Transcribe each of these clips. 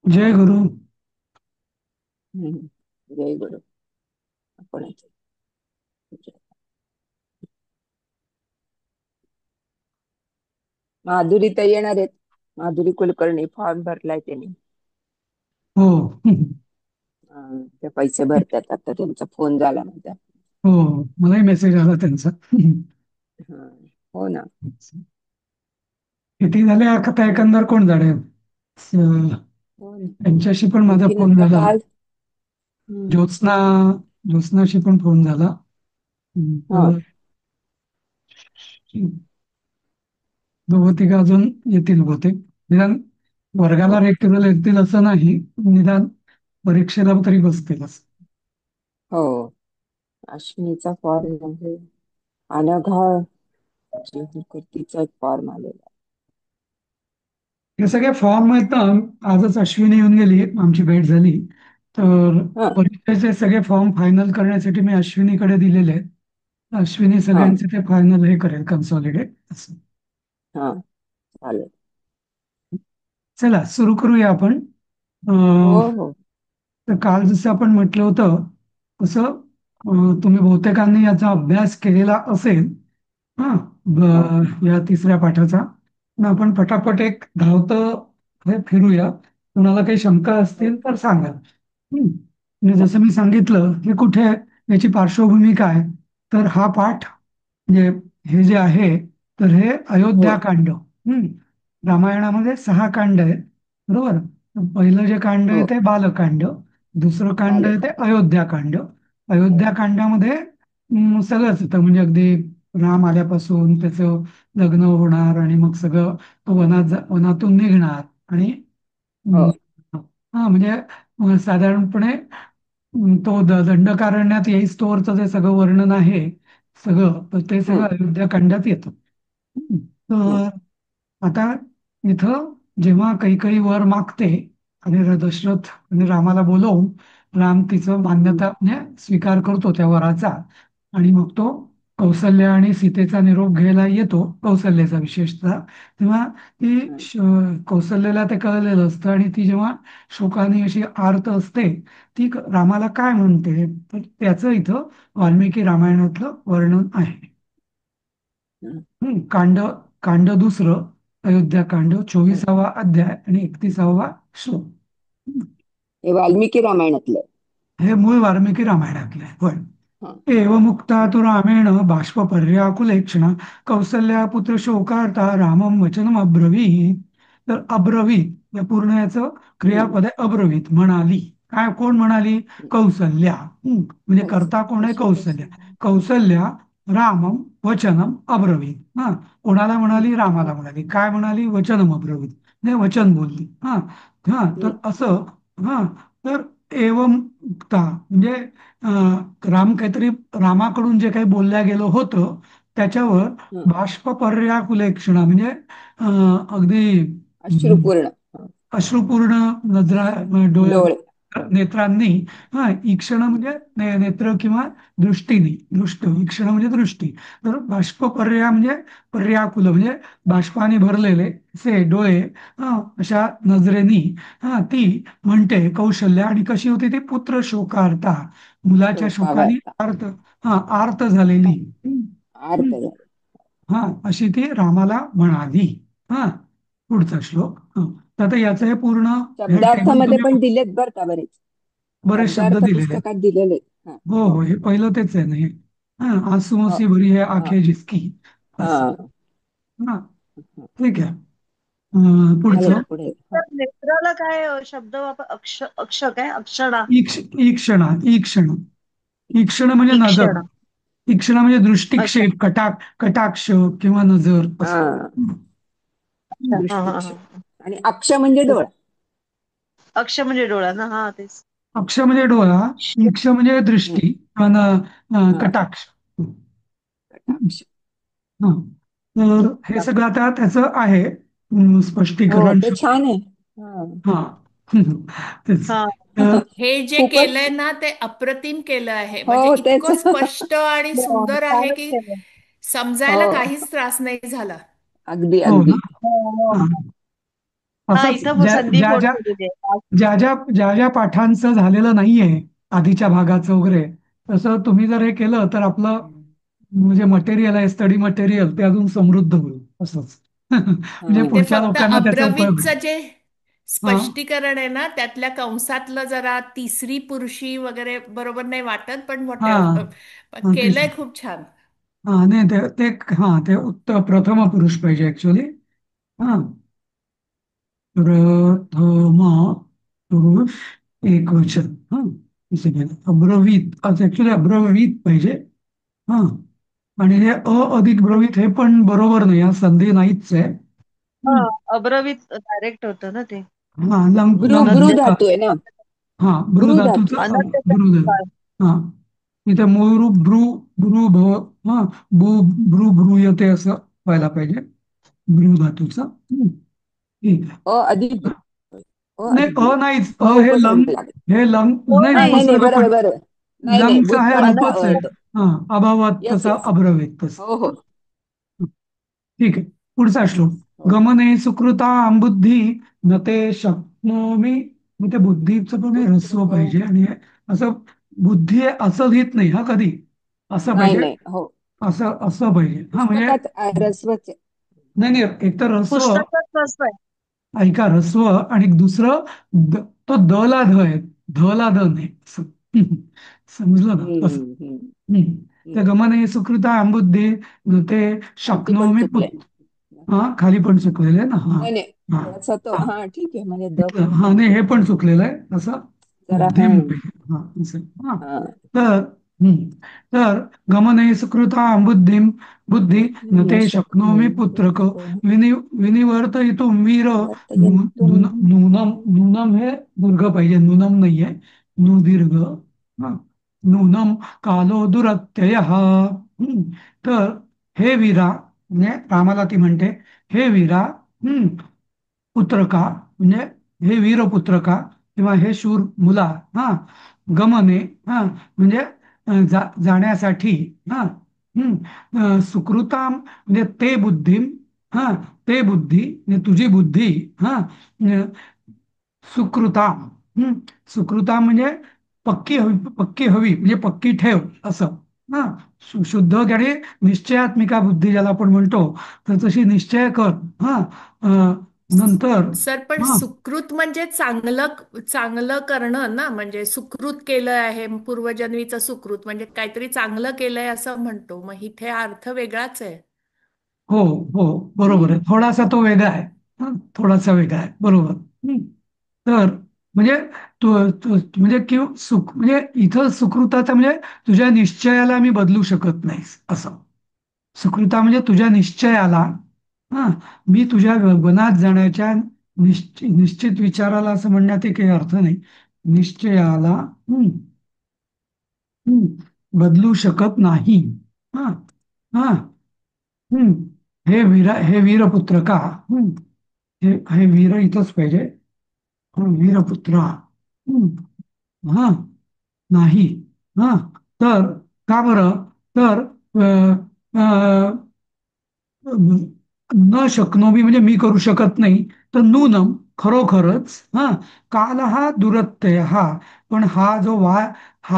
जय गुरु. हम्म. जय गुरु. आपण माधुरी ताई येणार आहेत. माधुरी कुलकर्णी फॉर्म भरलाय त्यांनी. हो. ते पैसे भरतात आता त्यांचा फोन झाला म्हणतात. हो, मलाही मेसेज आला त्यांचा. हा. हो ना. किती झाले आता हम्म. एकंदर कोण झाले? हो ना. त्यांच्याशी पण माझा आणखीन फोन आता झाला. काल. हम्म. ज्योत्स्ना ज्योत्स्नाशी पण फोन झाला. हा. तर दोघं तिघं अजून येतील बहुतेक. निदान वर्गाला हो. रेग्युलर येतील असं नाही, निदान परीक्षेला तरी बसतील असं. हो. अश्विनीचा फॉर्म आहे. अनघा तिचा एक फॉर्म आलेला. हे सगळे फॉर्म आहेत ना. आजच अश्विनी येऊन गेली, आमची भेट झाली. तर हा. परीक्षेचे सगळे फॉर्म फायनल करण्यासाठी मी अश्विनीकडे दिलेले आहेत. अश्विनी हा. सगळ्यांचे ते फायनल हे करेल, कन्सॉलिडेट असं. हा. चालेल. चला सुरू करूया आपण. हो. अं, हो. तर काल जसं आपण म्हटलं होतं तसं, तुम्ही बहुतेकांनी याचा अभ्यास केलेला असेल. हा. हो. या तिसऱ्या पाठाचा. मग आपण पटापट एक धावतं हे फिरूया. कुणाला काही शंका हो. असतील तर सांगा. म्हणजे चा- जसं मी सांगितलं, हे कुठे आहे, याची पार्श्वभूमी काय. तर हा पाठ म्हणजे हे जे आहे, तर हे हम्म. अयोध्याकांड. रामायणामध्ये 6 कांड आहेत. बरोबर. पहिलं जे कांड आहे हो. ते बालकांड. दुसरं कांड आहे ते बालकांड. अयोध्याकांड. अयोध्याकांडामध्ये सगळंच येतं, म्हणजे अगदी राम आल्यापासून त्याचं लग्न होणार आणि मग सगळं तो वनातून निघणार आणि हो. अं, हा म्हणजे साधारणपणे तो दंडकारण्यात येईस्तोवरचं जे सगळं वर्णन आहे, सगळं तर ते सगळं हम्म. अयोध्याकांडात येतं. हम्म. तर आता इथं जेव्हा कैकेयी वर मागते आणि दशरथ आणि रामाला बोलवून राम तिचं हम्म. मान्यता म्हणजे स्वीकार करतो त्या वराचा. आणि मग तो कौसल्य आणि सीतेचा निरोप घ्यायला येतो, कौसल्याचा विशेषतः. तेव्हा ती हम्म. कौसल्याला ते कळलेलं असतं आणि ती जेव्हा शोकाने अशी आर्त असते, ती रामाला काय म्हणते, तर त्याचं इथं वाल्मिकी रामायणातलं वर्णन आहे. हम्म. कांड कांड दुसरं, अयोध्याकांड, हम्म. 24वा अध्याय आणि 31वा श्लोक. हे वाल्मिकी रामायणातलं. हे मूळ वाल्मिकी रामायणातले आहे. होय. हा. एवमुक्ता हम्म. तु रामेण बाष्पपर्याकुलेक्षणा कौसल्यापुत्र शोकार्ता रामं वचनम अब्रवीत. तर अब्रवीत या पूर्ण याचं हम्म. क्रियापद आहे, अब्रवीत म्हणाली. काय, कोण म्हणाली? हम्म. कौसल्या. म्हणजे कर्ता कौसल्य कोण आहे? कशी कौसल्या. कौसल्य. कौसल्या रामम वचनम अब्रवीत. कोणाला हम्म. म्हणाली? रामाला म्हणाली. काय म्हणाली? वचनम अब्रवीत. म्हणजे वचन बोलली. हा. हा. तर हम्म. असं. हा. तर एवम उक्ता म्हणजे राम काहीतरी, रामाकडून जे काही बोलल्या गेलं होतं त्याच्यावर हम्म. बाष्पपर्याकुलेक्षणा म्हणजे अगदी अश्रुपूर्ण. हा. अश्रुपूर्ण नजरा, डोळ्या, डोळे. नेत्रांनी. ईक्षण म्हणजे नेत्र किंवा दृष्टीनी. ईक्षण म्हणजे दृष्टी. तर बाष्पपर्या म्हणजे पर्याकुल म्हणजे बाष्पाने भरलेले से डोळे. अशा नजरेनी ती म्हणते कौशल्य. आणि कशी होती ती? पुत्र शोकार्ता, मुलाच्या शोकाने शोकावार्ता. आर्त. आर्त झालेली. आर्त झाले. हा, अशी ती रामाला म्हणाली. हा. पुढचा श्लोक. तर आता याचं हे पूर्ण हे टेबल शब्दार्थामध्ये तुम्ही पण दिलेत बरं का बरेच. बरेच शब्द शब्दार्थ दिलेले आहेत. पुस्तकात दिलेले आहेत. हा. हो हो. हो, हे पहिलं तेच आहे ना हे. हो. आसुमसी भरी है हा. आंखें जिसकी. असं. हा. हा. हा. ठीक आहे. चालेल पुढचं. पुढे. हा. तर नेत्राला काय शब्द वापर अक्ष काय अक्षरा ईक्षणा. ईक्षण. ईक्षण म्हणजे नजर. तीक्ष्ण. ईक्षण म्हणजे अच्छा दृष्टिक्षेप, कटाक्ष किंवा नजर असं. हा. अच्छा हा हा दृष्टिक्षेप. हा. आणि अक्ष म्हणजे डोळा. अक्ष म्हणजे डोळा ना, हा तेच. अक्ष म्हणजे डोळा. ईक्ष म्हणजे हम्म. दृष्टी आणि हा. कटाक्ष. कटाक्ष. हा. तर हे बाप- सगळं आता त्याचं आहे हो स्पष्टीकरण. ते छान आहे. हा. हा. तेच. हा. तर हे जे खूपच. केलंय ना ते अप्रतिम केलं आहे. म्हणजे हो तेच. इतकं स्पष्ट आणि हो, सुंदर आहे छानच की केलं. समजायला हो. काहीच त्रास नाही झाला. अगदी हो ना. अगदी. हो, हो. हा. हा असंच इथं ज्या संधी ज्या फोड ज्या केलेली आहे. ज्या पाठांचं झालेलं नाहीये आधीच्या भागाचं वगैरे, तसं तुम्ही जर हे केलं तर आपलं म्हणजे मटेरियल आहे, स्टडी मटेरियल, ते अजून समृद्ध होईल असंच. म्हणजे हा. ते पुढच्या फक्त लोकांना त्याचा उपयोग होईल. अब्रवीतचं जे हा स्पष्टीकरण आहे ना, त्यातल्या कंसातलं जरा तिसरी पुरुषी वगैरे बरोबर नाही वाटत, पण हा व्हॉटेव्हर हा, तेच केलंय ना. खूप छान. हा नाही ते ते हा ते उत्तर प्रथम पुरुष पाहिजे ऍक्च्युली. हा, प्रथम पुरुष एकवचन. हा, असं केलं. अब्रवीत ऍक्च्युली अब्रवीत पाहिजे. हा, आणि हे अधिक ब्रवीत हे पण बरोबर नाही, हा संधी नाहीच आहे. हा हम्म. अब्रवीत डायरेक्ट होतं ना ते. हा ब्रू अनद्य लंक. धातू आहे ना. हा भ्रू ब्रू धातू धातूचा आहे. अनद्य भ्रू काळ. धातू. हा, इथे मूळरूप भ्रू भ्रू भव हा भू भ्रू भ्रूयते असं व्हायला पाहिजे भ्रू धातूचं. ठीक आहे. अधिक ब्रू. नाही अधिक ब्रू. नाहीच, हे उपसर्ग लंग. लागेल. हे लंग हो नाही, हा नाही नाही नाही, उपसर्ग पण बरोबर बरोबर. नाही नाही, लंगचा हे भूतकाळात रूपच आहे. हा, अभावात येस तसा येस. अब्रवीत तसं. हो हो ठीक आहे. पुढचा श्लोक. हो. गमने सुकृता बुद्धी न ते शक्नोमी. मग ते बुद्धीचं पण हे ह्रस्व पुत्र. पाहिजे, आणि असं बुद्धी आहे असं लिहित नाही हा कधी, असं नाही पाहिजे. नाही. हो, असं असं पाहिजे हा, म्हणजे पुस्तकात ऱ्हस्वच आहे. नाही नाही, एक तर ह्रस्व. पुस्तकात कसं आहे. ऐका, ह्रस्व, आणि दुसरं तो द ला ध आहे, ध ला ध नाही असं. समजलं ना तसं. हम्म. हम्म. ते हम्म. गमने सुकृता अंबुद्धी ते खालती पण शक्नोमी चुकलंय. हा, खाली पण चुकलेलं आहे ना. हा नाही नाही, हा थोडासा तो हा, हा ठीक आहे, म्हणजे द इथलं हा नाही, हे पण चुकलेलं आहे असं. जरा हा. मध्यम पाहिजे. हा असं. हा, हा. तर तर गमने सुकृता बुद्धिम बुद्धी न न ते शक्नोमी शक्नोमि पुत्रक पुत्रको विनिवर्तयितुं वीर वर्तयितुं. नूनम. नूनम हे दीर्घ पाहिजे, नूनम नाहीये, नू दीर्घ. हा, नूनम कालो दुरत्यय. तर हे वीरा, म्हणजे रामाला ती म्हणते, हे वीरा, पुत्रका म्हणजे हे वीरपुत्रका किंवा हे शूर मुला. हा, गमने हा म्हणजे जाण्यासाठी. हा, सुकृताम म्हणजे ते बुद्धी. हा, ते बुद्धी म्हणजे तुझी बुद्धी. हा, सुकृताम. सुकृताम म्हणजे पक्की हवी, पक्की हवी म्हणजे पक्की ठेव असं. हा, शुद्ध आणि निश्चयात्मिका बुद्धी ज्याला आपण म्हणतो, तर तशी निश्चय कर. हा, नंतर. सर, पण हा, सुकृत म्हणजे चांगलं चांगलं करणं ना, म्हणजे सुकृत केलं आहे, पूर्वजन्मीचं सुकृत म्हणजे काहीतरी चांगलं केलंय असं म्हणतो, मग इथे अर्थ वेगळाच आहे. हो हो, बरोबर आहे, थोडासा तो वेगळा आहे. थोडासा वेगळा आहे, बरोबर. तर म्हणजे म्हणजे म्हणजे इथं सुकृताचा म्हणजे तुझ्या निश्चयाला मी बदलू शकत नाहीस असं. सुकृता म्हणजे तुझ्या निश्चयाला. हा, मी तुझ्या वनात जाण्याच्या निश्चित विचाराला असं म्हणण्यात काही अर्थ नाही. निश्चयाला बदलू शकत नाही. हा हा, हे हे वीरपुत्र का. हे वीर इथंच पाहिजे. वीरपुत्र. हा, नाही. हा, तर का बरं. तर न शकनोमी म्हणजे मी करू शकत नाही. तर नूनम खरोखरच. हा, काल हा दुरत्यय. हा, पण हा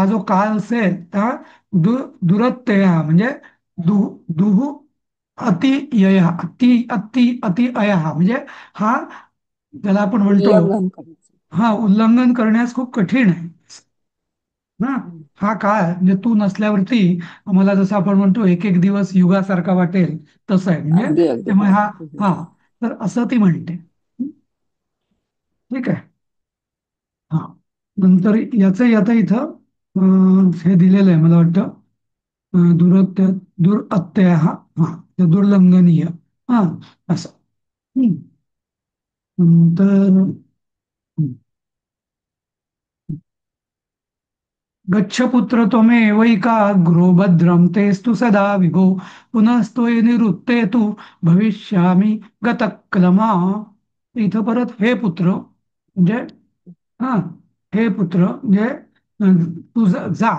जो काळ असेल त्या दुरत्यय म्हणजे दुहू अतियय. अति म्हणजे हा, त्याला आपण म्हणतो. उल्लंघन करायचं. हा, उल्लंघन करण्यास खूप कठीण आहे. हा, हा काळ म्हणजे तू नसल्यावरती आम्हाला जसं आपण म्हणतो एक एक दिवस युगासारखा वाटेल तसं आहे, म्हणजे अगदी अगदी. त्यामुळे हा, तर असं ती म्हणते. ठीक आहे. हा, नंतर याचं आता इथं हे दिलेलं आहे मला वाटतं. दुरत्यय हा, दुर्लंघनीय. हा, असं. नंतर गच्छ पुत्र त्वमेवैकाग्रो भद्रं तेस्तु सदा विभो पुनस्त्वयि निवृत्ते तु भविष्यामि गतक्रमा. इथं परत हे पुत्र म्हणजे हा, हे पुत्र म्हणजे तू जा.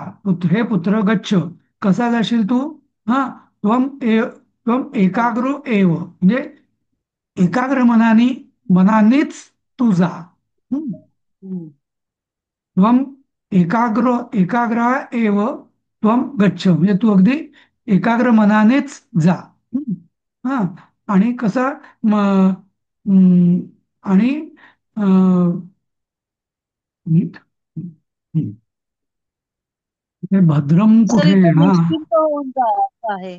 हे पुत्र गच्छ. कसा जाशील तू. हा, त्वम एकाग्रो एव म्हणजे एकाग्र मनाने मनानेच तू जा. हं? हम्म. त्वम एकाग्र एव त्वम गच्छ, म्हणजे तू अगदी एकाग्र मनानेच जा. हं? हा. आणि कसा म, आणि नीट. हं. हे भद्रम सर कुठे इथे येणार? निश्चिंत होऊन जा असं आहे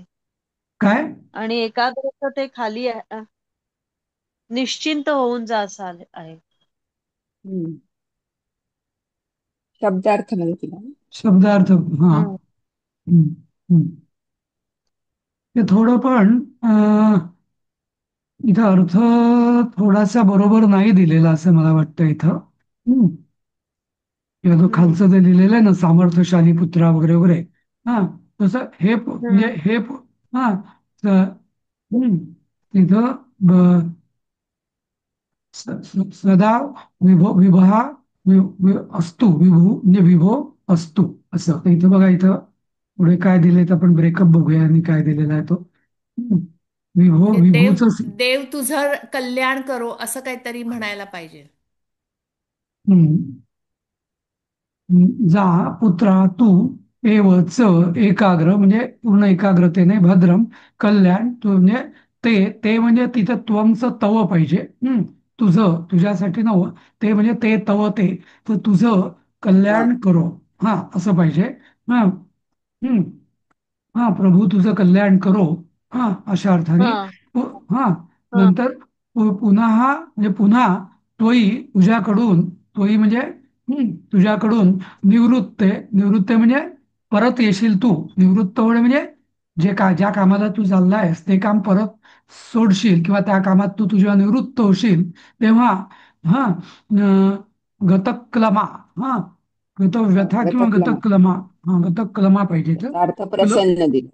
काय? आणि एकाग्रता ते खाली निश्चिंत होऊन जा असं आहे. हम्म. शब्दार्थ नाही तिला. शब्दार्थ. हा. हम्म. हं. हं. ते थोडं पण इथं अर्थ थोडासा बरोबर नाही दिलेला असं मला वाटतं इथं. हं. किंवा जो हम्म. खालचं जे लिहिलेलं आहे ना, सामर्थ्यशाली पुत्रा वगैरे वगैरे. हा. तसं म्हणजे हम्म. हा. स- हं. तिथं सदा विभहा असतु, म्हणजे विभो असतु, असं. तर इथं बघा, इथं पुढे काय दिलंय तर आपण ब्रेकअप बघूया आणि काय दिलेला आहे तो. हं. विभो म्हणजे देव विभूच. देव तुझं कल्याण करो असं काहीतरी म्हणायला पाहिजे. जा पुत्रा तू एव च एकाग्र, म्हणजे पूर्ण एकाग्रतेने भद्रम कल्याण तू, म्हणजे ते म्हणजे तिथं त्वमचं तव पाहिजे. तुझं, तुझ्यासाठी नव, ते म्हणजे ते तव ते, तर तुझं हा. कल्याण करो. हा, असं पाहिजे. हा. हम्म. हा, प्रभू तुझं कल्याण करो. हा, अशा अर्थाने. हा. हा. हा. नंतर पुन्हा, म्हणजे पुन्हा तोही तुझ्याकडून, तोही म्हणजे तुझ्याकडून निवृत्ते म्हणजे परत येशील तू. निवृत्त होणे म्हणजे ज्या कामाला तू चाललायस ते काम परत सोडशील, किंवा त्या कामात तू तुझ्या निवृत्त होशील तेव्हा, हा, गतक्लमा. हा, गतव्यथा किंवा गतक्लमा. गतक्लमा. हा, गतक्लमा पाहिजे तर. त्याचा अर्थ प्रसन्न दिला.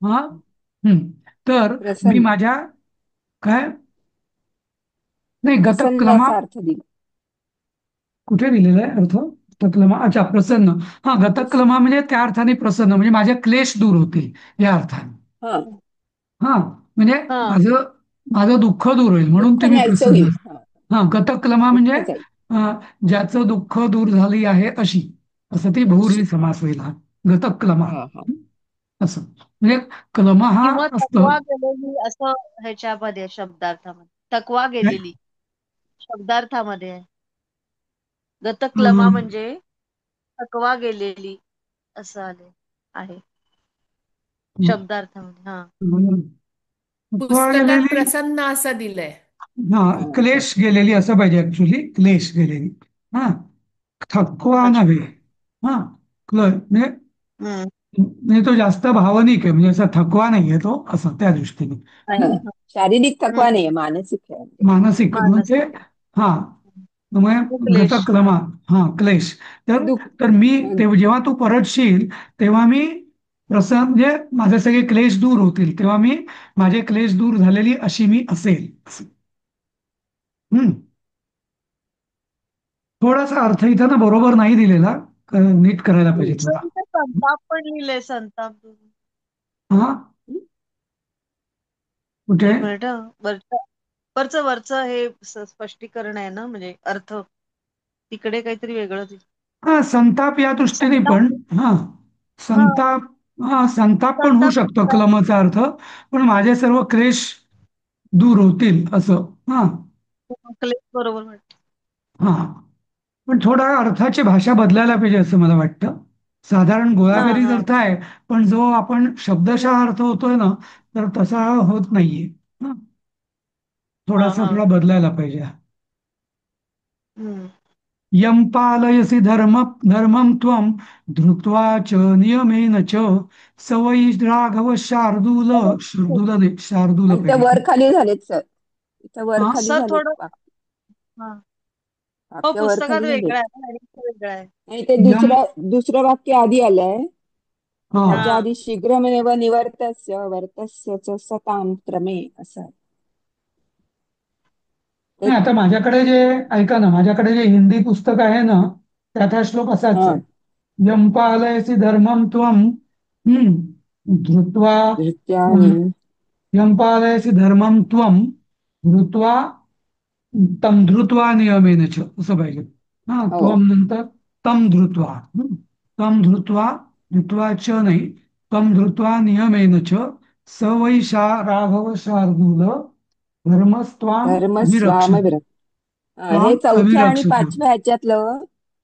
हा. हं. तर मी प्रसन्न. माझ्या, काय, नाही, प्रसन्न गतक्लमा असा अर्थ दिला. कुठे दिलेला आहे अर्थ? गतक्लमा, अच्छा, प्रसन्न. हा, गतक्लमा म्हणजे त्या अर्थाने प्रसन्न, म्हणजे माझे क्लेश दूर होतील या अर्थाने. हा. हा, म्हणजे हा. माझं माझं दुःख दूर होईल म्हणून दुःख ते मी नाहीसं प्रसन्न. होईल. हा. हा, गतक्लमा म्हणजे दुःख जाईल. ज्याचं दुःख दूर झाली आहे अशी, असं ती अशी. बहुव्रीही समास होईल हा. गतक्लमा हा हा. असं, म्हणजे क्लमा हा किंवा असतं. थकवा गेलेली असं ह्याच्यामध्ये शब्दार्थामध्ये थकवा काय? गेलेली शब्दार्थामध्ये आहे. गतक्लमा अं, म्हणजे थकवा गेलेली असं आहे शब्दार्थामध्ये. हा. थकवा पुस्तकात गेलेली. प्रसन्न असं दिलंय. हा, हा, हा. क्लेश गेलेली असं पाहिजे ऍक्च्युली, क्लेश गेलेली. हा, थकवा अच्छा. नव्हे. हा, म्हणजे हम्म. म्हणजे तो जास्त भावनिक आहे, म्हणजे असा थकवा नाहीये तो, असं त्या दृष्टीने. हा. शारीरिक थकवा हम्म. नाही, मानसिक आहे म्हणजे. मानसिक मग ते. मानसिक हा, मग क्लेश. गतक्लमा. हा, क्लेश. तर दुःख. तर मी जेव्हा तू परतशील तेव्हा मी प्रसन्न, म्हणजे माझे सगळे क्लेश दूर होतील, तेव्हा मी माझे क्लेश दूर झालेली अशी मी असेल. हम्म. थोडासा अर्थ इथं ना बरोबर नाही दिलेला, नीट करायला पाहिजे थोडा. सर इथे संताप पण लिहिलंय, संताप. हा, कुठे? एक मिनिट वरचं वरचं हे स्पष्टीकरण आहे ना, म्हणजे अर्थ तिकडे काहीतरी वेगळं हा, संताप या दृष्टीने संताप. पण. हा, हा. संताप. हा, संताप पण होऊ संताप शकतो क्लमाचा अर्थ. पण माझे सर्व क्लेश दूर होतील असं. हा. क्लेश बरोबर म्हणते. हा, पण थोडा अर्थाची भाषा बदलायला पाहिजे असं मला वाटतं. साधारण हा. गोळागरीच हा. अर्थ आहे, पण जो आपण शब्दशः अर्थ होतोय ना, तर तसा होत नाहीये. हा, हा. हा. थोडा बदलायला पाहिजे. हम्म. यं पालयसि धर्मं त्वं धृत्वा च नियमेन च स वै राघव शार्दूल. शार्दूल नाही, शार्दूल आणि त्या पाहिजे. वर खाली झालेत सर. इथं वर हा. खाली सर झालेत थोडं. वाक्य. हा. हो, वाक्य वर पुस्तकात खाली झालेत. वेगळं आहे ना, आणि वेगळं आहे. आणि ते यम. दुसरं वाक्य आधी आलंय. हा. त्याच्या हा. आधी शीघ्रमेव निवर्तस्य वर्तस्य च सतां त्रमे असं आहे. नाही, आता माझ्याकडे जे, ऐका ना, माझ्याकडे जे हिंदी पुस्तक आहे ना, त्यात हा श्लोक असाच हा. आहे. यं पालयसि धर्मं त्वं धृत्वा धृत्याने. यं पालयसि धर्मं त्वं धृत्वा तम धृत्वा नियमेन च असं पाहिजे. हा, हो. त्वम नंतर तम धृत्वा. तम धृत्वा, धृत्वा च नाही, तम धृत्वा नियमेन च स वै राघव शार्दूल धर्मस्त्वाम अभिरक्षति. धर्मस्वामिभ्र हे त्वाम चौथ्या आणि अभिरक्षति. पाचव्या ह्याच्यातलं,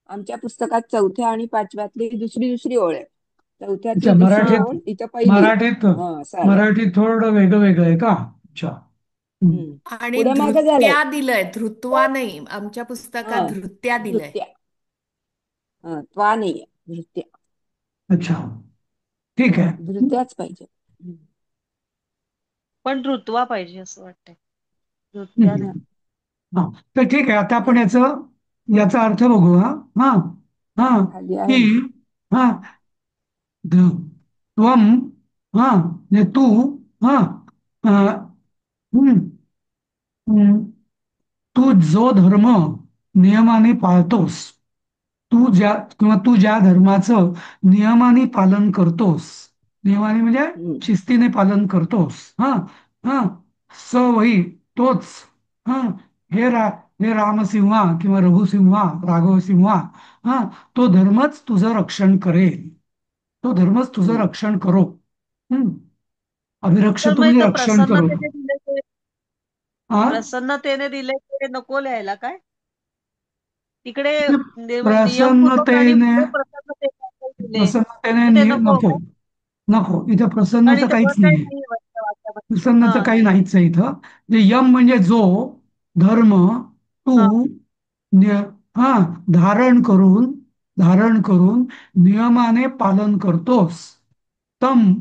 आमच्या पुस्तकात चौथ्या आणि पाचव्यातली दुसरी दुसरी ओळ आहे. अच्छा, चौथ्यातली दुसरी ओळ, इथं पहिली. मराठीत हा, असं आलंय. मराठीत थोडं वेगळं वेगळं आहे का? अच्छा. हम्म. हम्म. आणि पुढे मागं झालंय. धृत्या दिलंय, धृत्वा नाही. आमच्या हा, पुस्तकात धृत्या दिलंय. नृत्य. हा, त्वा नाहीये, नृत्य. अच्छा, ठीक आहे. नृत्याच पाहिजे. हम्म. पण ऋतवा पाहिजे असं वाटतंय. ऋत्या हम्म. नाही. हा, तर ठीक आहे. आता आपण याचा अर्थ बघू. हा, हा, हा, खाली की आहे ना. हा, त्वम, हा, म्हणजे तू, हा, अं, हम्म, हम्म, तू जो धर्म नियमाने पाळतोस, तू ज्या धर्माचं नियमाने पालन करतोस, नियमाने म्हणजे हम्म. शिस्तीने पालन करतोस, हा, हा, वही तोच, हा, हे रामसिंहा किंवा रघुसिंहा, राघवसिंहा, हा, तो धर्मच तुझं रक्षण करेल. तो धर्मच तुझं हम्म. रक्षण करो. हम्म. अभिरक्ष तर मग तुम्ही इथं रक्षण करो. हा, प्रसन्नतेने दिले ते नको लिहायला काय? तिकडे ते नियमपूर्वक आणि प्रसन्नतेने पुढे प्रसन्नतेने दिले प्रसन्नतेने तर ते नको नको, काय? नको, इथे कारण प्रसन्नचं इथे वर काहीच काही नाहीये. नाही वाटतं वाक्यामध्ये. प्रसन्नचं हा काही नाहीच आहे इथं. जे यम म्हणजे जो धर्म हा. तू निय- हा, धारण करून धारण करून नियमाने पालन करतोस, तम,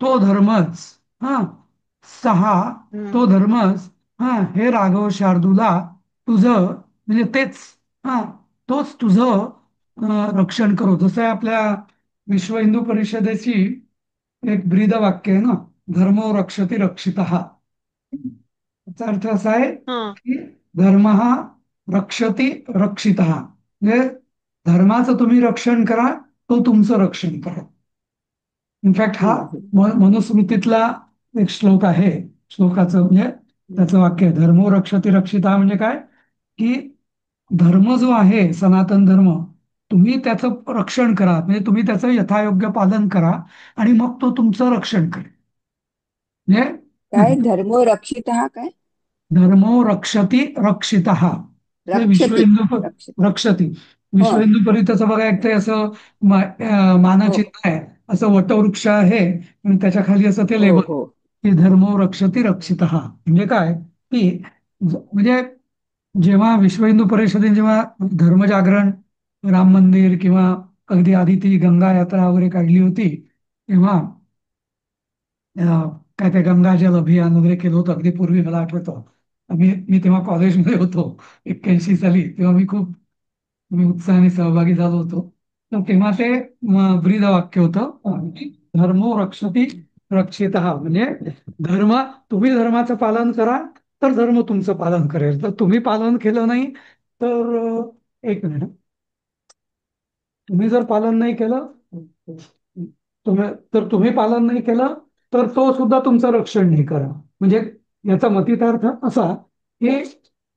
तो धर्मच, हा, सहा, हम्म. तो धर्मच, हा, हे राघव शार्दूला, तुझं म्हणजे तेच, हा, तोच तुझं रक्षण करो. जसं आहे आपल्या विश्व हिंदू परिषदेची एक ब्रीद वाक्य आहे ना, धर्मो रक्षति रक्षितः. याचा अर्थ असा आहे हा. की धर्म हा रक्षति रक्षितः, म्हणजे धर्माचं तुम्ही रक्षण करा, तो तुमचं रक्षण करा. इनफॅक्ट हा हम्म. हम्म. मनुस्मृतीतला एक श्लोक आहे. श्लोकाचं म्हणजे त्याचं वाक्य आहे, धर्मो रक्षति रक्षितः म्हणजे काय, की धर्म जो आहे सनातन धर्म, तुम्ही त्याचं रक्षण करा, म्हणजे तुम्ही त्याचं यथायोग्य पालन करा, आणि मग तो तुमचं रक्षण करेल. म्हणजे काय धर्मो रक्षित हा काय? धर्मो रक्षति रक्षितः. ते विश्व रक्षती. हिंदू रक्षित. रक्षति, हो. विश्व हिंदू परिषदेचं बघा, एक ते असं हो. मानचिन्ह आहे, असं वटवृक्ष आहे आणि त्याच्या खाली असं ते हो. लेबल, हो. की धर्मो रक्षति रक्षितः. म्हणजे काय, की म्हणजे जेव्हा विश्व हिंदू परिषदेने जेव्हा धर्मजागरण, राम मंदिर किंवा अगदी आधी ती गंगा यात्रा वगैरे काढली होती, तेव्हा काय ते गंगाजल अभियान वगैरे केलं होतं. अगदी पूर्वी मला आठवतं, मी तेव्हा कॉलेजमध्ये होतो 81 साली, तेव्हा मी उत्साहाने सहभागी झालो होतो. तर तेव्हा ते ब्रीद वाक्य होतं, धर्मो रक्षति रक्षितः, म्हणजे धर्म, तुम्ही धर्माचं पालन करा तर धर्म तुमचं पालन करेल. तर तुम्ही पालन केलं नाही तर एक मिनिट, तुम्ही जर पालन नाही केलं, तुम्ही पालन नाही केलं तर तो सुद्धा तुमचं रक्षण नाही करा. म्हणजे याचा मतितार्थ असा की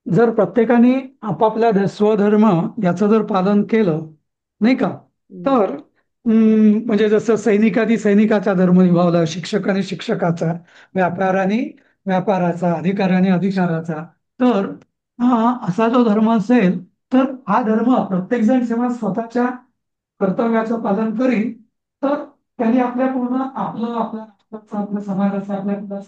जर प्रत्येकाने आपापल्या स्वधर्म याचं जर पालन केलं, नाही का, हम्म. तर म्हणजे जसं सैनिकाने सैनिकाचा धर्म निभावला, शिक्षकाने शिक्षकाचा, व्यापाऱ्याने व्यापाराचा, अधिकाऱ्याने अधिकाराचा, तर हा असा जो धर्म असेल, तर हा धर्म प्रत्येकजण जेव्हा स्वतःच्या कर्तव्याचं पालन करील, तर त्यांनी आपल्या पूर्ण आपल्या राष्ट्राचं, आपल्या समाजाचं, आपल्या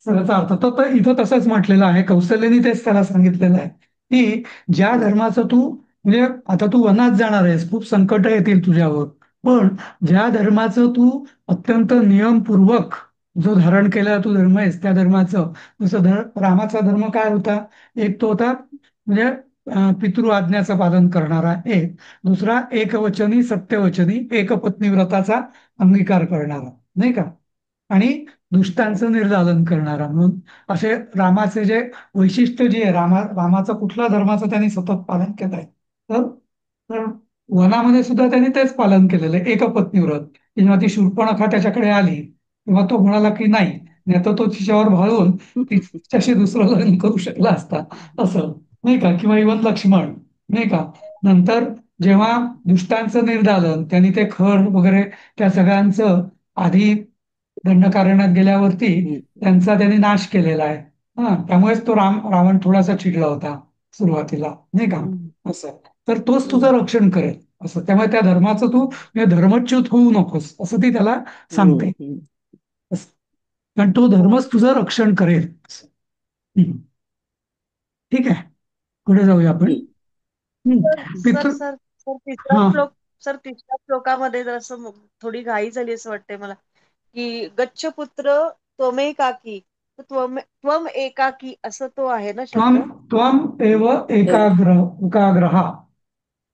सगळ्याचा अर्थ तर इथं तसंच म्हटलेलं आहे. कौशल्याने तेच त्याला सांगितलेलं आहे की ज्या हम्म. धर्माचं तू, म्हणजे आता तू वनात जाणार आहेस, खूप संकट येतील तुझ्यावर, पण ज्या धर्माचं तू अत्यंत नियमपूर्वक जो धारण केलेला तू धर्म आहेस, त्या धर्माचं, जसं रामाचा धर्म काय होता, एक तो होता म्हणजे पितृ आज्ञाचं पालन करणारा एक, दुसरा एकवचनी सत्यवचनी एकपत्नी व्रताचा अंगीकार करणारा, नाही का, आणि दुष्टांचं निर्दालन करणारा. म्हणून असे रामाचे जे वैशिष्ट्य जे आहे, रामाचं कुठल्या धर्माचं त्यांनी सतत पालन केलं आहे, तर तर वनामध्ये सुद्धा त्यांनी तेच पालन केलेलं आहे, एकपत्नी व्रत. जेव्हा ती शूर्पणखा त्याच्याकडे आली तेव्हा तो म्हणाला की नाही, नाही तर तो तिच्यावर भाळून तिच्याशी दुसरं लग्न करू शकला असता, असं नाही का. किंवा इवन लक्ष्मण नाही का, नंतर जेव्हा दुष्टांचं निर्दालन त्यांनी ते खर वगैरे त्या सगळ्यांचं आधी दंडकारण्यात गेल्यावरती त्यांचा त्यांनी नाश केलेला आहे. हा, त्यामुळेच तो रावण थोडासा चिडला होता सुरुवातीला नाही का, असं. तर तोच तुझं रक्षण करेल असं. त्यामुळे त्या धर्माचं तू म्हणजे धर्मच्युत होऊ नकोस असं ती त्याला सांगते. असं. कारण तो हो. धर्मच तुझं रक्षण करेल असं. हम्म. ठीक आहे, पुढे जाऊया आपण. सर सर पितृ सर सर तिसरा हा श्लोक, सर तिसऱ्या श्लोकामध्ये जर असं थोडी घाई झाली असं वाटतंय मला, की गच्छ पुत्र त्वमेकाकी, तर त्वम एकाकी असं तो आहे ना त्वम शब्द. त्वम एव एकाग्रहा.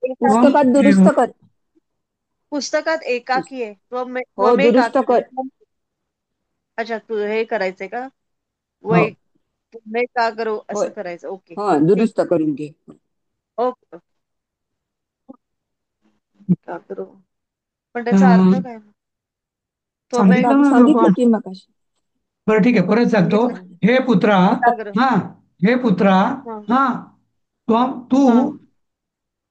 त्वम एकाकी पुस्तकात एव. दुरुस्त कर. पुस्तकात एकाकी आहे, हो, दुरुस्त त्वमेकाकी. कर. अच्छा, तू हे करायचंय का? हो. वै त्वमेकाग्रो होय. असं करायचं. ओके, हा, ठीक. दुरुस्त करून घे. ओके, काग्रो. पण त्याचा अर्थ अं, काय? त्वमे सांगितलं ना जो सांगितलं पण. की मग. बरं ठीक आहे, परत सांगतो. सांगितलं हे पुत्रा. एकाग्र. हा. हे पुत्रा. हा हा. तू हा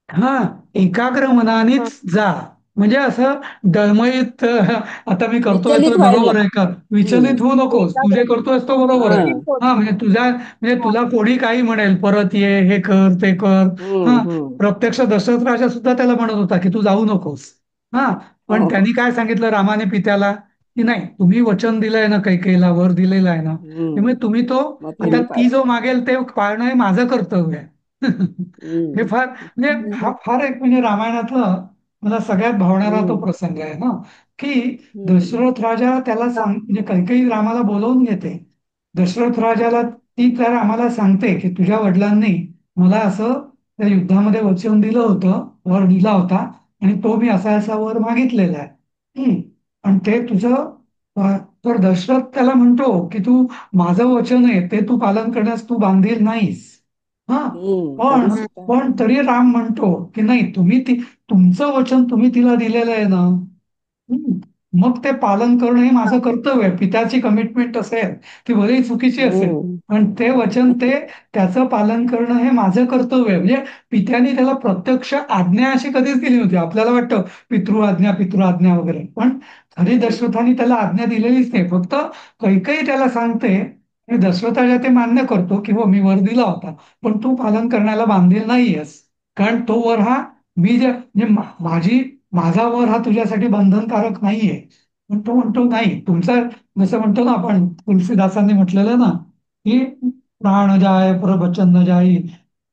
हा एकाग्र हा. मनानेच जा. म्हणजे असं डळमळीत आता मी करतोय तो विचलित व्हायला. बरोबर आहे का, विचलित होऊ नकोस. तू एकाग्र जे करतोयस तो बरोबर आहे. हा. निश्चिंत होत. हा, म्हणजे हा. तुला कोणी काही म्हणेल, परत ये, हे कर, ते कर. हा. हम्म. प्रत्यक्ष दशरथ राजा सुद्धा त्याला म्हणत होता की तू जाऊ नकोस. हा. पण हो. त्यांनी काय सांगितलं रामाने पित्याला, की नाही, तुम्ही वचन दिलंय ना, कैकेयीला वर दिलेलं आहे ना, त्यामुळे तुम्ही तो, मग आता त्यांनी ती पाळलं. जो मागेल ते पाळणं हे माझं कर्तव्य आहे. हे हम्म. फार म्हणजे हा फार एक म्हणजे रामायणातलं मला सगळ्यात भावणारा तो हम्म. प्रसंग आहे ना, की हम्म. दशरथ राजा त्याला हा. म्हणजे कैकेयी रामाला बोलवून घेते. दशरथ राजाला ती त्या रामाला सांगते की तुझ्या वडिलांनी मला असं त्या युद्धामध्ये वचन दिलं होतं, वर दिला होता, आणि तो मी असा असा वर मागितलेला आहे. आणि ते तुझं तर दशरथ त्याला म्हणतो की तू, माझं वचन आहे ते तू पालन करण्यास तू बांधील नाहीस. हा. तरी पण सुद्धा. पण तरी राम म्हणतो की नाही, तुमचं वचन तुम्ही तिला दिलेलं आहे ना. हम्म. मग ते पालन करणं हे माझं कर्तव्य आहे. पित्याची कमिटमेंट असेल ती भलेही चुकीची असेल, हम्म. पण ते वचन त्याचं पालन करणं हे माझं कर्तव्य आहे. म्हणजे पित्याने त्याला प्रत्यक्ष आज्ञा अशी कधीच दिली नव्हती. आपल्याला वाटतं पितृ आज्ञा वगैरे, पण खरी दशरथाने त्याला आज्ञा दिलेलीच नाही. फक्त कैकेयी त्याला सांगते आणि दशरथाच्या ते मान्य करतो की हो, मी वर दिला होता, पण तू पालन करण्याला बांधील नाहीयेस. कारण तो वर हा मी जे म्हणजे माझा वर हा तुझ्यासाठी बंधनकारक नाहीये. पण तो म्हणतो नाही, तुमचा, जसं म्हणतो ना आपण, तुलसीदासांनी म्हटलेलं ना, की प्राण जाय प्रवचन न जाई,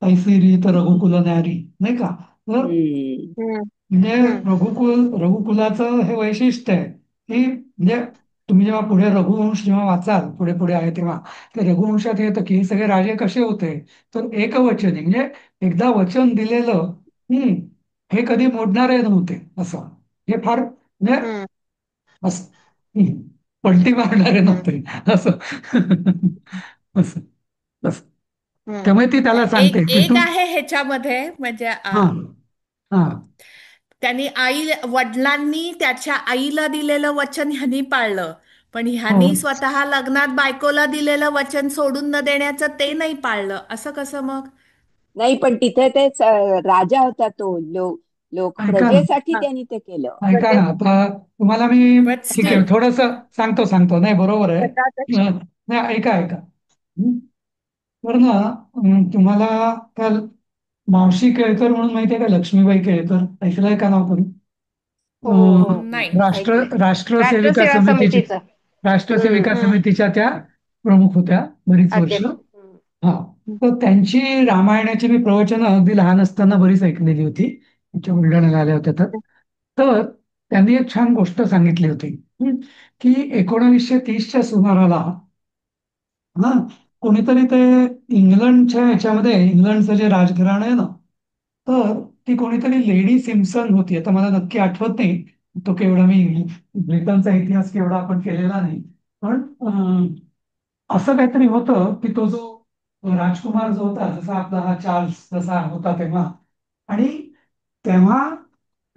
ऐसी रीत रघुकुल न्यारी, नाही का. तर हम्म. हम्म. म्हणजे हम्म. रघुकुलाचं हे वैशिष्ट्य आहे की म्हणजे तुम्ही जेव्हा पुढे रघुवंश जेव्हा वाचाल, पुढे पुढे आहे तेव्हा ते रघुवंशात येतं की हे सगळे राजे कसे होते, तर एकवचनी म्हणजे एकदा वचन दिलेलं, हे कधी मोडणारे नव्हते असं. हे फार म्हणजे हम्म. असं पलटी मारणारे हम्म. नव्हते असं. असं असं. हम्म. त्यामुळे ती त्याला सांगते एक की एक तू. आहे ह्याच्यामध्ये म्हणजे हा. हा. त्यांनी वडिलांनी त्याच्या आईला दिलेलं वचन ह्यांनी पाळलं, पण हो. ह्यांनी स्वतः लग्नात बायकोला दिलेलं वचन सोडून न देण्याचं ते नाही पाळलं, असं कसं मग? नाही, पण तिथे ते राजा होता तो लोक ऐका ना. प्रजेसाठी हा. त्यांनी ते केलं. ऐका ना, आता तुम्हाला मी, बट ठीक आहे, स्टील. थोडस सांगतो नाही बरोबर आहे. प्रजापेक्षा. नाही, ऐका. तर ना, तुम्हाला त्या मावशी केळकर म्हणून माहितीये का, लक्ष्मीबाई केळकर, ऐकलंय का नाव कधी? हो हो. नाही. ऐकलंय. राष्ट्रसेविका राष्ट्रसेवा समितीची, समितीचं. राष्ट्रसेविका हम्म. समितीच्या त्या प्रमुख होत्या बरीच वर्ष. अध्यक्ष. हा. तर त्यांची रामायणाची मी प्रवचनं अगदी लहान असताना बरीच ऐकलेली होती. त्यांच्या बुलढाण्याला आल्या होत्या तर त्यांनी एक छान गोष्ट सांगितली होती, की 1930च्या सुमाराला ना, कोणीतरी ते इंग्लंडच्या ह्याच्यामध्ये, इंग्लंडचं जे राजघराणं आहे ना, तर ती कोणीतरी लेडी सिम्पसन होती. आता मला नक्की आठवत नाही, तो केवढा मी ब्रिटनचा इतिहास केवढा आपण केलेला नाही, पण असं काहीतरी होतं की तो जो राजकुमार जो होता, जसा आपला हा चार्ल्स जसा होता तेव्हा, आणि तेव्हा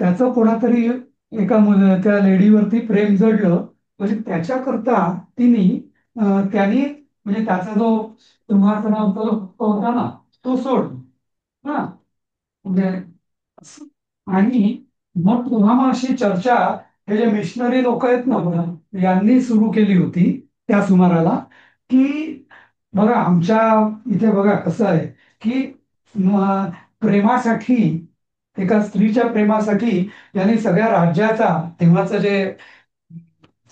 त्याचं कोणातरी एका त्या लेडीवरती प्रेम जडलं. म्हणजे त्याच्याकरता तिने त्यांनी म्हणजे त्याचा जो सिंहासनावरचा जो हक्क होता ना तो सोडला. हा म्हणजे असं. आणि मग पुन्हा मग अशी चर्चा हे जे मिशनरी लोक आहेत ना बघा, यांनी सुरू केली होती त्या सुमाराला, की बघा आमच्या इथे बघा कसं आहे की प्रेमासाठी, एका स्त्रीच्या प्रेमासाठी यांनी सगळ्या राज्याचा, तेव्हाचं जे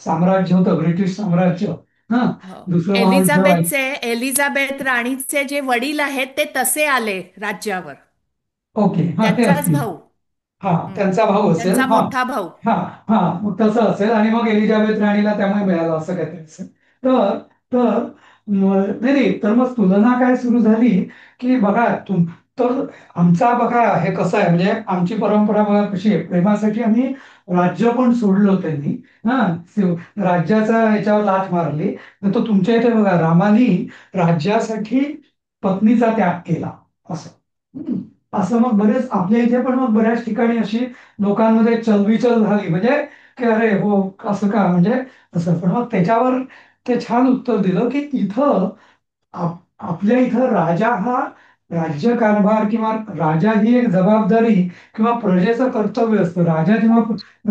साम्राज्य होतं ब्रिटिश साम्राज्य, हा हो. दुसरं महायुद्ध व्हायचं. एलिझाबेथ राणीचे जे वडील आहेत ते तसे आले राज्यावर. ओके, हा ते त्यांचाच असतील. भाऊ. हा हम्म. त्यांचा भाऊ असेल. त्यांचा हा मोठा भाऊ. हा हा मग तसं असेल आणि मग एलिझाबेथ राणीला त्यामुळे मिळालं असं काहीतरी असेल. तर तर नाही नाही, तर मग तुलना काय सुरू झाली की बघा तर आमचा बघा हे कसं आहे, म्हणजे आमची परंपरा बघा कशी आहे, प्रेमासाठी आम्ही राज्य पण सोडलं त्यांनी. हा राज्याचा ह्याच्यावर लाथ मारली. तर तुमच्या इथे बघा रामानी राज्यासाठी पत्नीचा त्याग केला असं. हम्म. असं मग बरेच आपल्या इथे पण मग बऱ्याच ठिकाणी अशी लोकांमध्ये चलबिचल झाली, म्हणजे की अरे हो असं का, म्हणजे असं. पण मग त्याच्यावर ते छान उत्तर दिलं की इथं आपल्या इथं राजा हा राज्यकारभार किंवा राजा ही एक जबाबदारी किंवा प्रजेचं कर्तव्य असतं. राजा जेव्हा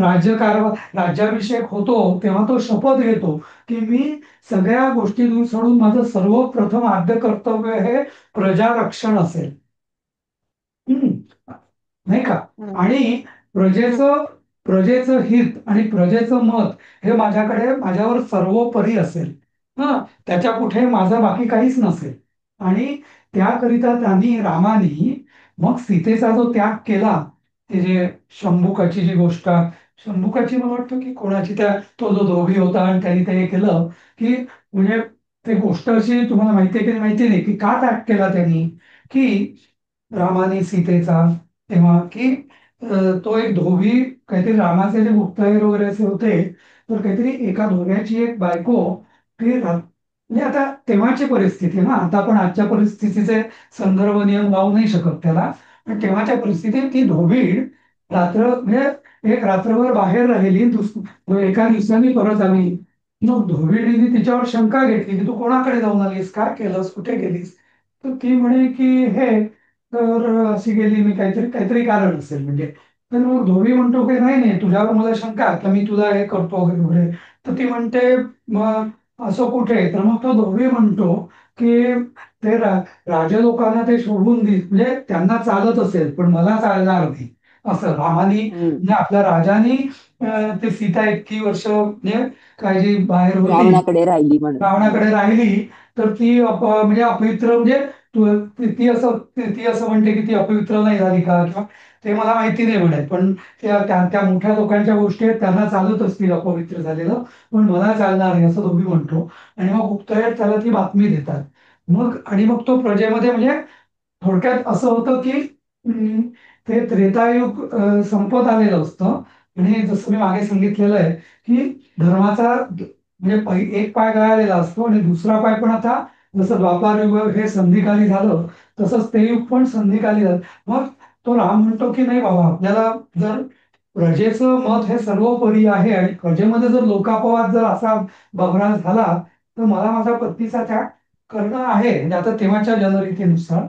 राज्यकारभार राज्याभिषेक होतो तेव्हा तो शपथ घेतो की मी सगळ्या गोष्टी दूर सोडून माझं सर्वप्रथम आद्य कर्तव्य हे प्रजारक्षण असेल. हम्म. नाही का. हम्म. आणि हम्म. प्रजेचं हित आणि प्रजेचं मत हे माझ्याकडे माझ्यावर सर्वोपरी असेल. हा त्याच्या कुठे माझं बाकी काहीच नसेल. आणि त्याकरिता त्यांनी रामाने मग सीतेचा जो त्याग केला, ते जे शंभुकाची जी गोष्ट, शंभुकाची मला वाटतं की कोणाची, त्या तो जो धोबी होता आणि त्यांनी ते हे केलं की, म्हणजे ते गोष्ट अशी तुम्हाला माहिती आहे की माहिती नाही की का त्याग केला त्यांनी, की रामाने सीतेचा, तेव्हा की तो एक धोबी, काहीतरी रामाचे जे गुप्तहेर वगैरे असे होते, तर काहीतरी एका धोब्याची एक बायको, ती म्हणजे आता तेव्हाची परिस्थिती ना, आता आपण आजच्या परिस्थितीचे संदर्भ नियम लावू नाही शकत त्याला, पण तेव्हाच्या परिस्थितीत ती धोबी म्हणजे एक रात्रभर बाहेर राहिली, एका दिवसाने परत आली. मग धोबीने तिच्यावर शंका घेतली की तू कोणाकडे जाऊन आलीस, काय केलंस, कुठे गेलीस. तर ती म्हणे की हे, तर अशी गेली मी, काहीतरी काहीतरी कारण असेल म्हणजे. तर मग धोबी म्हणतो की नाही नाही, तुझ्यावर मला शंका आहे, तर मी तुला हे करतो वगैरे वगैरे. तर ती म्हणते मग असं कुठे, तर मग तो धोबी म्हणतो की ते राजा लोकांना ते सोडून दे, म्हणजे त्यांना चालत असेल पण मला चालणार नाही असं रामानी, हम्म. म्हणजे आपल्या राजानी ते सीता इतकी वर्ष म्हणजे काय जी बाहेर होती रावणाकडे राहिली म्हणून. रावणाकडे राहिली, तर ती म्हणजे अपवित्र, म्हणजे ती असं म्हणते की ती अपवित्र नाही झाली का, किंवा ते मला माहिती नाही म्हणत, पण त्या मोठ्या लोकांच्या गोष्टी आहेत, त्यांना चालत असतील अपवित्र झालेलं, पण मला चालणार नाही असं दोघी म्हणतो. आणि मग गुप्तहेर त्याला ती बातमी देतात. मग आणि मग तो प्रजेमध्ये, म्हणजे थोडक्यात असं होतं की ते त्रेतायुग संपत आलेलं असतं. आणि जसं मी मागे सांगितलेलं आहे की धर्माचा म्हणजे एक पाय गळालेला असतो आणि दुसरा पाय पण आता, जसं द्वापार युग हे संधिकाली झालं, तसंच ते युग पण संधिकाली झालं. मग तो राम म्हणतो की नाही बाबा, आपल्याला जर प्रजेचं मत हे सर्वोपरी आहे आणि प्रजेमध्ये जर लोकापवाद जर असा बभराट झाला, तर मला माझ्या पत्नीचा त्याग करणं आहे, म्हणजे आता तेव्हाच्या जनरीतीनुसार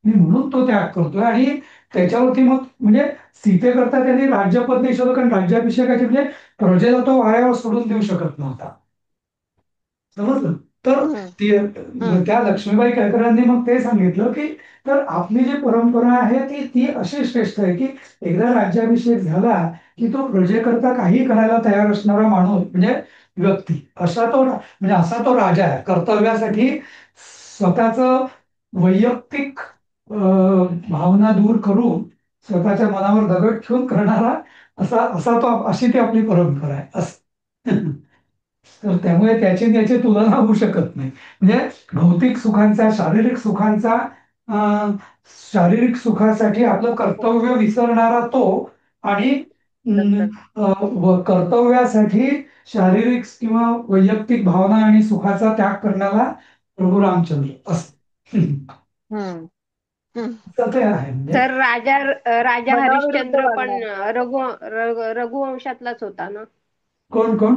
मी म्हणून तो त्याग करतोय. आणि त्याच्यावरती मग म्हणजे सीतेकरता त्यांनी राज्यपद नाही शोधलं, कारण राज्याभिषेकाची म्हणजे प्रजेला तो वाऱ्यावर सोडून देऊ शकत नव्हता. समजलं. तर हम्म. हम्म. त्या लक्ष्मीबाई केळकरांनी मग ते सांगितलं की तर आपली जी परंपरा आहे ती ती अशी श्रेष्ठ आहे की एकदा राज्याभिषेक झाला की तो प्रजेकरता काही करायला तयार असणारा माणूस, म्हणजे व्यक्ती, म्हणजे असा तो राजा आहे, कर्तव्यासाठी स्वतःच वैयक्तिक भावना दूर करून स्वतःच्या मनावर दगड ठेवून करणारा, अशी ती आपली परंपरा आहे असं. तर त्यामुळे त्याची तुलना होऊ शकत नाही. म्हणजे भौतिक सुखांचा, शारीरिक सुखासाठी आपलं कर्तव्य विसरणारा तो, आणि नंतर. कर्तव्यासाठी शारीरिक किंवा वैयक्तिक भावना आणि सुखाचा त्याग करण्याला प्रभू रामचंद्र असं. हम्म. हम्म. तर ते आहे म्हणजे. तर राजा मनाविरुद्ध हरिश्चंद्र पण वागणार. रघुवंशातलाच होता ना. कोण कोण.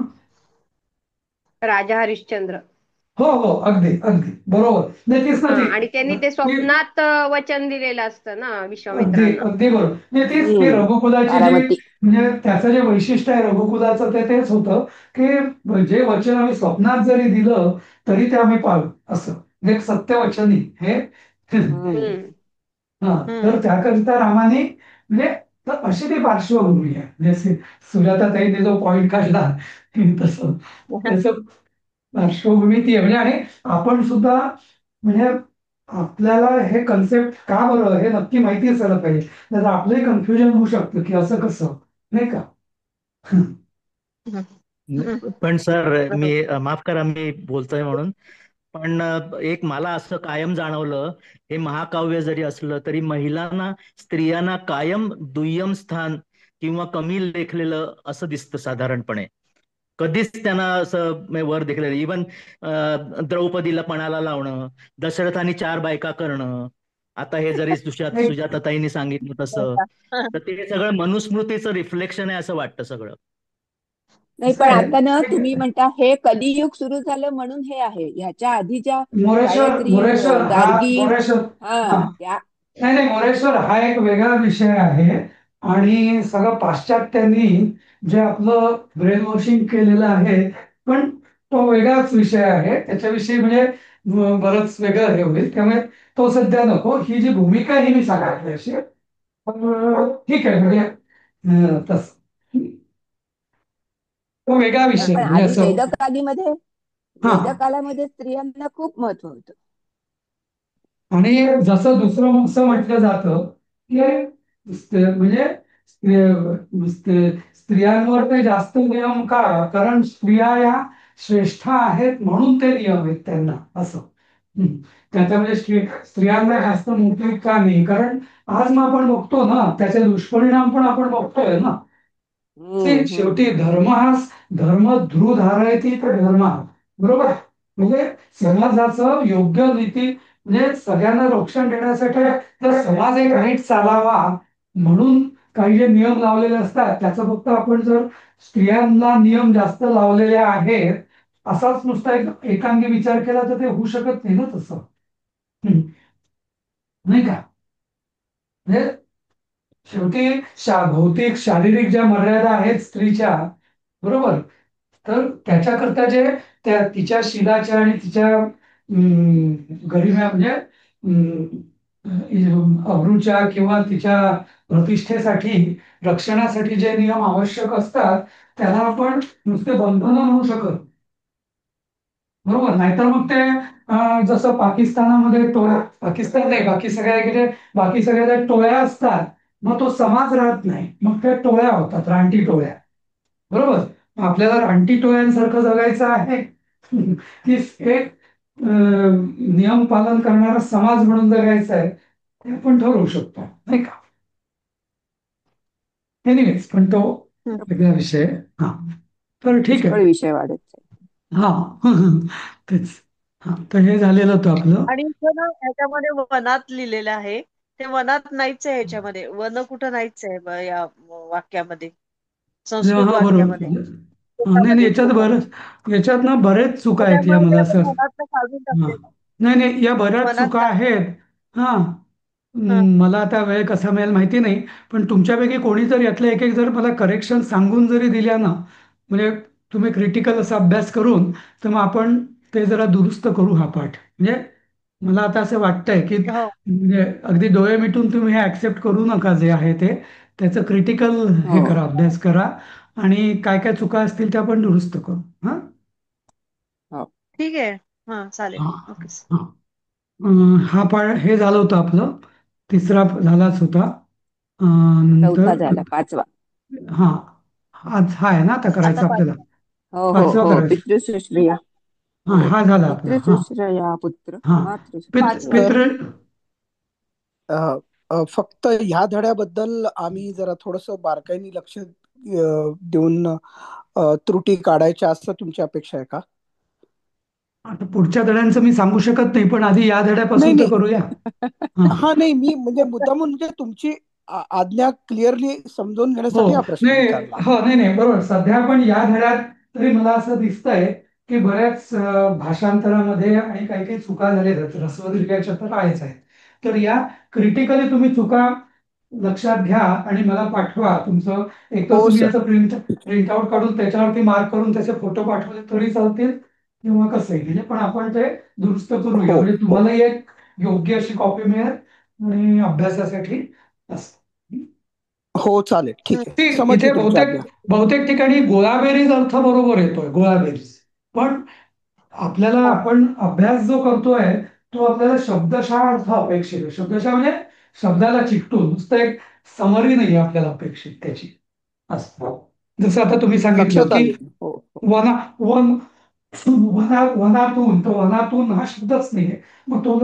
राजा हरिश्चंद्र हो हो, अगदी अगदी बरोबर. नाही तीच ना हा, ती आणि त्यांनी ते ती स्वप्नात वचन दिलेलं असतं ना अगदी विश्वामित्रांना. अगदी बरोबर. नाही तीच ती हम्म. रघुकुलाची जी बारामती. म्हणजे त्याचं जे वैशिष्ट्य आहे रघुकुलाचं ते तेच होतं की जे वचन आम्ही स्वप्नात जरी दिलं तरी ते आम्ही पाळू असं म्हणजे एक सत्यवचनी हे हम्म. हम्म. हा. तर हम्म. त्याकरिता रामाने म्हणजे तर अशी ती पार्श्वभूमी आहे म्हणजे सुजाताताईने जो पॉइंट काढला तसं त्याचं पार्श्वभूमी ती आहे म्हणजे आणि आपण सुद्धा म्हणजे आपल्याला हे कन्सेप्ट का बरं हे नक्की माहिती असायला पाहिजे. तर आपलंही कन्फ्युजन होऊ शकतं की असं कसं नाही का. पण सर बरोबर. मी माफ करा मी बोलतोय म्हणून, पण एक मला असं कायम जाणवलं, हे महाकाव्य जरी असलं तरी महिलांना स्त्रियांना कायम दुय्यम स्थान किंवा कमी लेखलेलं असं दिसतं साधारणपणे. कधीच त्यांना असं वर देखलेलं इवन द्रौपदीला पणाला लावणं, दशरथाने 4 बायका करणं, आता हे जरी एक सुजाताताईंनी सांगितलं तसं, तर ते सगळं मनुस्मृतीचं रिफ्लेक्शन आहे असं वाटतं सगळं. नाही, असं पण आहे आता ना एक तुम्ही म्हणता हे कलियुग सुरू झालं म्हणून हे आहे. ह्याच्या आधी ज्या मोरेश्वर गायत्री, मोरेश्वर हा गार्गी, मोरेश्वर हा हा त्या. नाही नाही मोरेश्वर हा एक वेगळा विषय आहे आणि सगळं पाश्चात्यांनी जे आपलं ब्रेन वॉशिंग केलेलं आहे पण तो वेगळाच विषय आहे त्याच्याविषयी म्हणजे बरंच वेगळं हे होईल त्यामुळे तो सध्या नको ही जी भूमिका ही मी सांगितली अशी पण ठीक आहे म्हणजे तसं तो वेगळा नाही, विषय पण म्हणजे आधी असं वेदकालीमध्ये हा वेदकालामध्ये स्त्रियांना खूप महत्व होतं. आणि जसं दुसरं असं म्हटलं जातं की म्हणजे स्त्रियांवर ते जास्त नियम का कारण स्त्रिया या श्रेष्ठ आहेत म्हणून ते नियम आहेत त्यांना असं हम्म. त्याच्यामध्ये स्त्रियांना जास्त मोठी का नाही कारण आज मग आपण बघतो ना त्याचे दुष्परिणाम पण आपण बघतोय ना. हम्म. हम्म. शेवटी धर्म हा धर्म ध्रुवधारयती तर धर्म बरोबर म्हणजे समाजाचं योग्य नीती म्हणजे सगळ्यांना रक्षण देण्यासाठी जर समाज एक नीट चालावा म्हणून काही जे नियम लावलेले असतात त्याचा फक्त आपण जर स्त्रियांना नियम जास्त लावलेले आहेत असाच नुसता एक एकांगी विचार केला तर ते होऊ शकत नाही ना तसं हम्म. नाही का म्हणजे शेवटी भौतिक शारीरिक ज्या मर्यादा आहेत स्त्रीच्या बरोबर तर त्याच्याकरता जे त्या तिच्या शिलाच्या आणि तिच्या गरिम्या म्हणजे अब्रूच्या किंवा तिच्या प्रतिष्ठेसाठी रक्षणासाठी जे नियम आवश्यक असतात त्याला आपण नुसते बंधनं म्हणू शकत बरोबर नाहीतर मग ते जसं पाकिस्तानामध्ये टोळ्या पाकिस्तान नाही बाकी सगळ्या बाकी सगळ्या ज्या टोळ्या असतात मग तो समाज राहत नाही मग त्या टोळ्या होतात रानटी टोळ्या बरोबर आपल्याला रानटी टोळ्यांसारखं जगायचं आहे की एक नियम पालन करणारा समाज म्हणून जगायचा आहे ते आपण ठरवू शकतो नाही का एनिवेज पण तो हम्म. वेगळा विषय आहे. हा तर ठीक आहे पुष्कळ विषय वाढत चालले. हा तेच हा तर हे झालेलं होतं आपलं आणि इथं ना ह्याच्यामध्ये वनात लिहिलेलं आहे ते वनात नाहीच आहे ह्याच्यामध्ये वन कुठं नाहीच आहे या वाक्यामध्ये संस्कृत हा बरोबर वाक्यामध्ये नाही नाही पोटामध्ये याच्यात पोटामध्ये बरं याच्यात ना बरेच चुका तर आहेत या त्यामुळे ते मला आपण असं वनात काढून हा. टाकलेलं नाही नाही या बऱ्याच वनात चुका टाक आहेत हा हा मला आता वेळ कसा मिळेल माहिती नाही पण तुमच्यापैकी कोणी जर यातलं एक एक जर मला करेक्शन सांगून जरी दिल्या ना म्हणजे तुम्ही क्रिटिकल असा अभ्यास करून तर मग आपण ते जरा दुरुस्त करू हा पाठ म्हणजे मला आता असं वाटतंय की हो म्हणजे अगदी डोळे मिटून तुम्ही हे ऍक्सेप्ट करू नका जे आहे ते त्याचं क्रिटिकल हे हो. करा अभ्यास करा आणि काय काय चुका असतील त्या आपण दुरुस्त करू हा हो. ठीक आहे हा चालेल हा ओके हा हा पाठ हे झालं होतं आपलं तिसरा झालाच होता चौथा नंतर झाला, 5वा. हा आज हा आहे ना आता आता करायचा आपल्याला पाहिजे हो हो पाचवा हो, करायचा पितृसुश्रिया. हा हो, हा झाला आपला हा पितृसुश्रया पुत्र हा मातृसुश्रया. पाचवा पितृ अ, फक्त ह्या धड्याबद्दल आम्ही जरा थोडस बारकाईने लक्ष देऊन त्रुटी काढायच्या असं तुमची अपेक्षा आहे का? आता पुढच्या धड्यांचं मी सांगू शकत नाही पण आधी या नाही धड्यापासून तर नाही. करूया हा हा नाही, मी म्हणजे मुद्दामून म्हणजे तुमची आज्ञा क्लिअरली समजून हो घेण्यासाठी हा प्रश्न नाही विचारला. हो नाही नाही बरोबर सध्या पण या धड्यात तरी मला असं दिसतंय की बऱ्याच भाषांतरामध्ये आणि काही काही चुका झाल्या आहेत, ऱ्हस्व दीर्घाच्या तर आहेच आहेत. तर या क्रिटिकली तुम्ही चुका लक्षात घ्या आणि मला पाठवा. तुमचं एक तर हो तुम्ही सर. याचं प्रिंटआउट काढून त्याच्यावरती मार्क करून त्याचे फोटो पाठवले तरी चालतील, किंवा कसंही म्हणजे, पण आपण ते दुरुस्त करूया हो म्हणजे हो तुम्हालाही एक योग्य अशी कॉपी मिळेल आणि अभ्यासासाठी असं. हो चालेल, ठीक आहे, ती समजली इथे तुमची बहुतेक आज्ञा. बहुतेक ठिकाणी गोळाबेरीज अर्थ बरोबर येतोय, गोळाबेरीज. पण आपल्याला आपण अभ्यास जो करतोय तो आपल्याला शब्दशः अर्थ अपेक्षित आहे. शब्दशः म्हणजे शब्दाला चिकटून, नुसतं एक समरी नाही आपल्याला अपेक्षित त्याची असं. जसं आता तुम्ही सांगितलं लक्षात की आले. हो हो. वना वन वनातून, तो वनातून हा शब्दच नाहीये, मग तो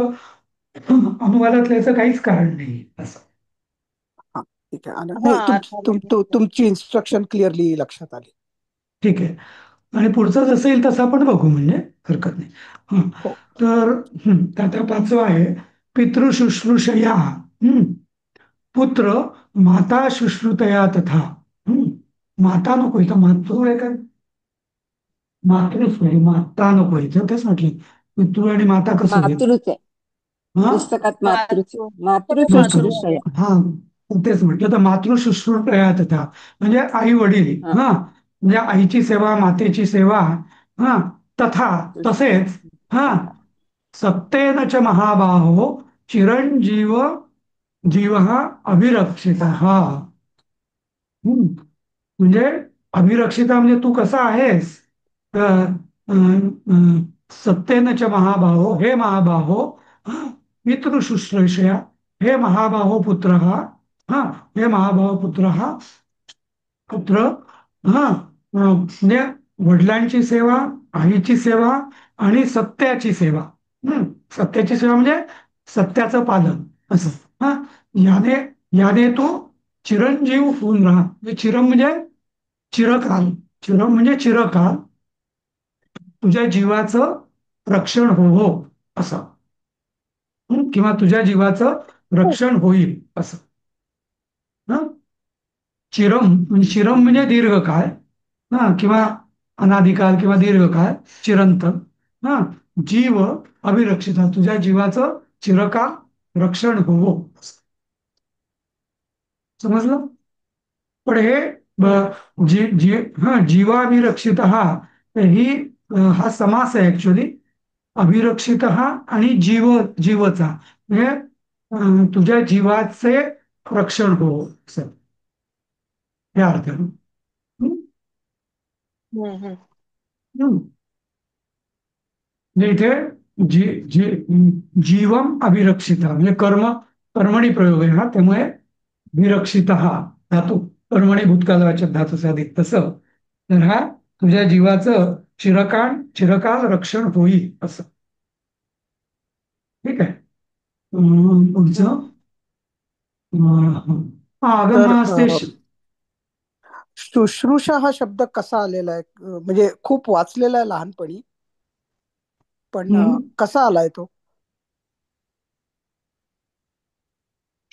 अनुवादात लिहायचं काहीच कारण नाही असं. हा ठीक आहे. आणि हा नाही, अर्थाने. तुमची इन्स्ट्रक्शन क्लिअरली लक्षात आली. ठीक आहे. आणि पुढचं जसं येईल तसं आपण बघू, म्हणजे हरकत नाही. हं. हो. तर आता 5वं आहे, पितृशुश्रूषया पुत्र माता शुश्रुतया तथा. हं. माता नको इथं, मातृ आहे का, मातृच नाही, माता नको इथं, तेच म्हटलं. पितृ आणि माता कसं होईल? मातृच आहे, हा पुस्तकात मातृच मातृ आहे. मातृ मातृ, शुश्रूषया. हा तेच म्हटलं. तर मातृ शुश्रूषया तथा म्हणजे आई वडील, हा. हा म्हणजे आईची सेवा, मातेची सेवा, हा तथा तसेच, हा सत्तेन च महाबाहो चिरंजीव जीव अभिरक्षित. म्हणजे अभिरक्षिता म्हणजे तू कसा आहेस, तर सत्तेन च महाबाहो, हे महाबाहो, पितृशुश्रूषया, हे महाबाहो पुत्र, हा हे महाबाहो पुत्र, पुत्र, हा म्हणजे वडिलांची सेवा, आईची सेवा आणि सत्याची सेवा. सत्याची सेवा म्हणजे सत्याचं पालन असं. हा याने याने तो चिरंजीव होऊन राहा. म्हणजे चिरम म्हणजे चिरकाल, चिरम म्हणजे चिरकाल तुझ्या जीवाचं रक्षण हो असं. किंवा तुझ्या जीवाचं रक्षण होईल असं. हं? चिरम म्हणजे दीर्घकाळ, हा किंवा अनादिकाल किंवा दीर्घकाळ, चिरंतन. हा जीव अभिरक्षिता, तुझ्या जीवाचं चिरकाल रक्षण हो. समजलं? पण हे जीवाभिरक्षित हा, तर ही हा समास आहे ऍक्च्युली. अभिरक्षित आणि जीवचा म्हणजे तुझ्या जीवाचे रक्षण हो असं, हे अर्थ. हम्म, हम्म. म्हणजे इथे जी जी जीवम अभिरक्षिता म्हणजे कर्मणी प्रयोग आहे हा, त्यामुळे विरक्षित हा धातू कर्मणी भूतकालवाचक धातूचा अधिक, तसं तर हा तुझ्या जीवाचं चिरकाल रक्षण होईल असं. ठीक आहे. पुढचं तर आगमास्ते. शुश्रूषा हा शब्द कसा आलेला आहे? म्हणजे खूप वाचलेला आहे लहानपणी, पण कसा आलाय तो?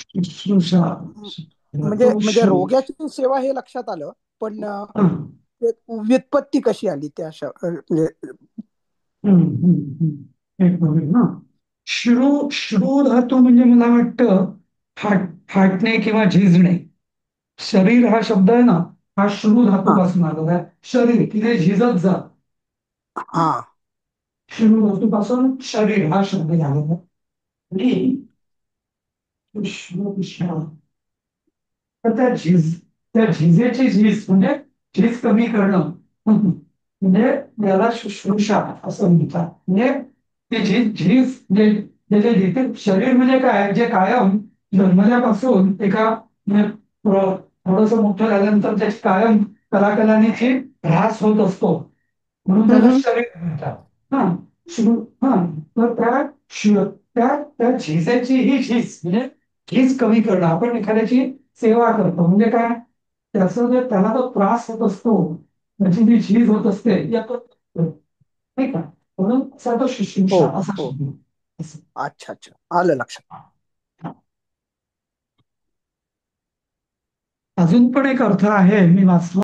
शुश्रूषा म्हणजे रोग्याची सेवा हे लक्षात आलं, पण ते व्युत्पत्ती कशी आली त्या म्हणजे एक मिनिट ना. श्रू धातू म्हणजे मला वाटतं फाटणे किंवा झिजणे. शरीर हा शब्द आहे ना, हा श्रू हा धातूपासून आलेला आहे. शरीर तिथे झिजत जा, हा श्रू धातूपासून शरीर हा शब्द झालेला आहे. तर त्या झिजेची झीज म्हणजे झीज कमी करणं, म्हणजे याला शुश्रूषा असं म्हणतात. म्हणजे ते झीज म्हणजे शरीर म्हणजे काय, जे कायम जन्मल्यापासून एका म्हणजे थोडस मोठं झाल्यानंतर त्याची कायम कलाकलानीची ऱ्हास होत असतो, म्हणून त्याला हम्म. शरीर म्हणतात. हा हा तर त्या झिजेची ही झीज म्हणजे झीज कमी करणं. आपण एखाद्याची सेवा करतो म्हणजे काय, त्याचं जे त्याला जो त्रास होत असतो, त्याची जी झीज होत असते, यातून नाही का, म्हणून असा तो हो शुश्रूषा असा हो. शब्द असं. अच्छा अच्छा, आलं लक्षात. अजून पण एक अर्थ आहे, मी वाचलो